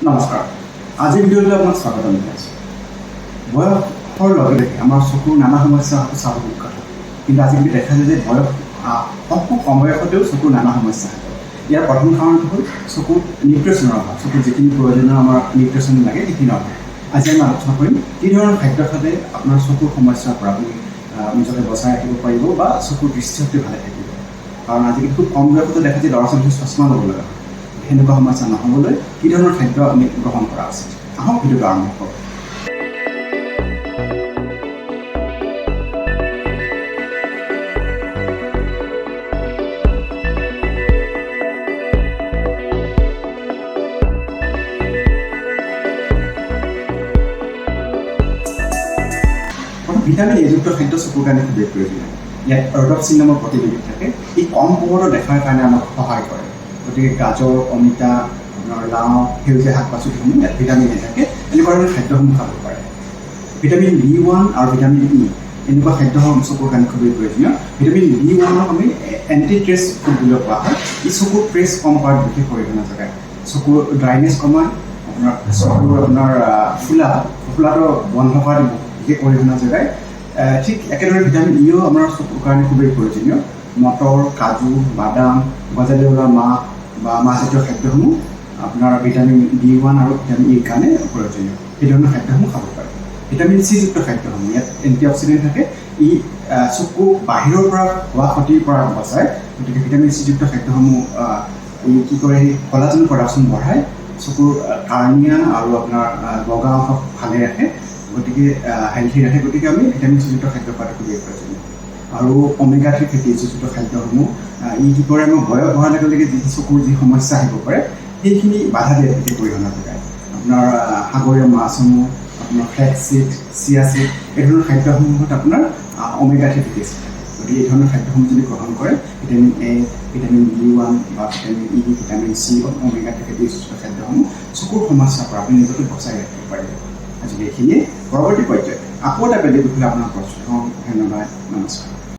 নমস্কাৰ। আজিৰ ভিডিঅ'টোলৈ আপোনাক স্বাগতম জনাইছোঁ। বয়সৰ লগে লগে আমাৰ চকুৰ নানা সমস্যা হোৱাটো স্বাভাৱিক কথা, কিন্তু আজিকালি দেখা যায় যে খুব কম বয়সতেও চকুৰ নানা সমস্যা হয়। ইয়াৰ প্ৰথম কাৰণটো হ'ল চকুৰ নিউট্ৰিচনৰ অভাৱ। চকুৰ যিখিনি প্ৰয়োজনীয় আমাৰ নিউট্ৰিচন লাগে সেইখিনি অভাৱ। আজি আমি আলোচনা কৰিম কি ধৰণৰ খাদ্য খালে আপোনাৰ চকুৰ সমস্যাৰ পৰা আপুনি নিজকে বচাই ৰাখিব পাৰিব বা চকুৰ দৃষ্টিশক্তি ভালে থাকিব। কাৰণ আজিকালি খুব কম বয়সতে দেখা যায় ল'ৰা ছোৱালীয়ে চশমা ল'ব লগা হয়। সেনেকুৱা সমস্যা নহ'বলৈ কি ধৰণৰ খাদ্য আমি গ্ৰহণ কৰা উচিত? আহক ভিডিঅ'টো আৰম্ভ কৰোঁ। ভিটামিন এযুক্ত খাদ্য চকুৰ কাৰণে খুবেই প্ৰয়োজনীয়। ইয়াত ৰডপচিন নামৰ প্ৰতিবিধ থাকে। ই কম পোহৰত দেখাৰ কাৰণে আমাক সহায় কৰে। গতিকে গাজৰ, অমিতা, আপোনাৰ লাও, সেউজীয়া শাক পাচলিসমূহ ইয়াত ভিটামিন এ থাকে। এনেকুৱা ধৰণৰ খাদ্যসমূহ খাব পাৰে। ভিটামিন B1 আৰু ভিটামিন ই এনেকুৱা খাদ্যসমূহ চকুৰ কাৰণে খুবেই প্ৰয়োজনীয়। ভিটামিন B1ক আমি এণ্টি ট্ৰেছ ফুড বুলি কোৱা হয়। ই চকুৰ ট্ৰেছ কম কৰাত বিশেষ অৰিহণা যোগায়। চকুৰ ড্ৰাইনেছ কমায়, চকুৰ ফুলাটো বন্ধ কৰাত বিশেষ অৰিহণা যোগায়। ঠিক একেদৰে ভিটামিন ইও আমাৰ চকুৰ কাৰণে খুবেই প্ৰয়োজনীয়। মটৰ, কাজু, বাদাম, গজালি ওলোৱা মাহ বা মাহজাতীয় খাদ্যসমূহ আপোনাৰ ভিটামিন B1 আৰু ভিটামিন ইৰ কাৰণে প্ৰয়োজনীয়। এই ধৰণৰ খাদ্যসমূহ খাব পাৰে। ভিটামিন চিযুক্ত খাদ্যসমূহ, ইয়াত এণ্টি অক্সিডেণ্ট থাকে। ই চকু বাহিৰৰ পৰা হোৱা ক্ষতিৰ পৰা বচায়। গতিকে ভিটামিন চিযুক্ত খাদ্যসমূহ ই কি কৰে, কলাজেন প্ৰডাকশ্যন বঢ়ায়, চকুৰ কাৰ্নিয়া আৰু আপোনাৰ বগা অংশক ভালে ৰাখে। গতিকে হেল্থি ৰাখে। গতিকে আমি ভিটামিন চিযুক্ত খাদ্য খোৱাটো খুবেই প্ৰয়োজনীয়। আৰু omega-3 ফেটি এচিডযুক্ত খাদ্যসমূহ ই কি কৰে, আমাৰ বয়স হোৱাৰ লগে লগে যি চকুৰ যি সমস্যা আহিব পাৰে সেইখিনি বাধা দিয়াত বিশেষ অৰিহণা যোগায়। আপোনাৰ সাগৰীয় মাছসমূহ, আপোনাৰ ফ্লেক্সিড, চিয়াচিড এই ধৰণৰ খাদ্যসমূহত আপোনাৰ omega-3 ফেটি এচিড থাকে। গতিকে এই ধৰণৰ খাদ্যসমূহ যদি গ্ৰহণ কৰে, ভিটামিন এ, ভিটামিন B1 বা vitamin E, vitamin C, omega-3 ফেটি এচিডযুক্ত খাদ্যসমূহ চকুৰ সমস্যাৰ পৰা আপুনি নিজকে বচাই ৰাখিব পাৰিব। আজিকালি এইখিনিয়ে। পৰৱৰ্তী পৰ্যায়ত আকৌ এটা বেলেগ বিষয়ে আপোনাৰ প্ৰশ্ন। ধন্যবাদ, নমস্কাৰ।